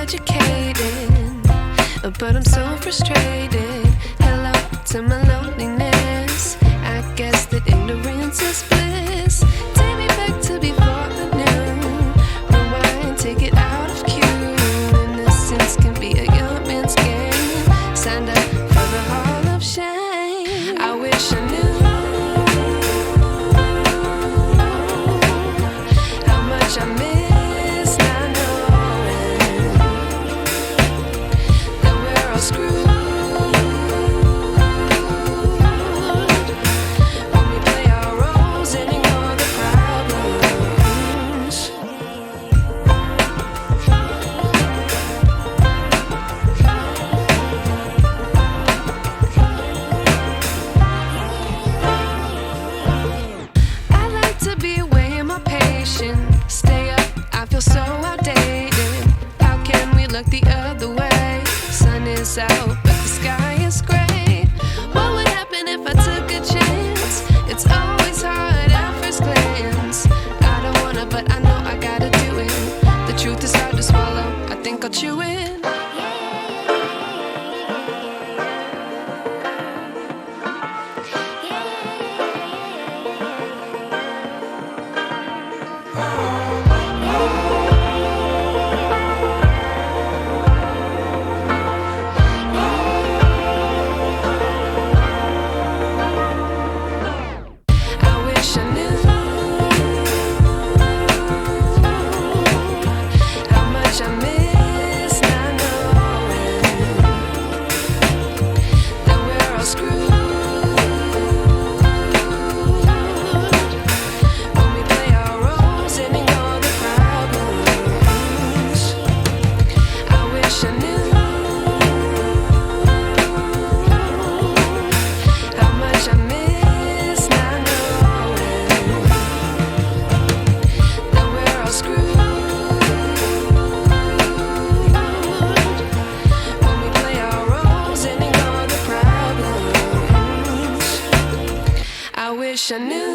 educated, but I'm so frustrated. Hello to my loneliness. I guess that ignorance is bliss. Take me back to before I knew. Rewind, take it out of cue. Innocence can be a young man's game. Signed up for the hall of shame. I wish I knew how much I miss not knowing that we're all screwed. Stay up, I feel so outdated. How can we look the other way? Sun is out, but the sky is gray. What would happen if I took a chance? It's always hard at first glance. I don't wanna, but I know I gotta do it. The truth is hard to swallow, I think I'll chew it. I knew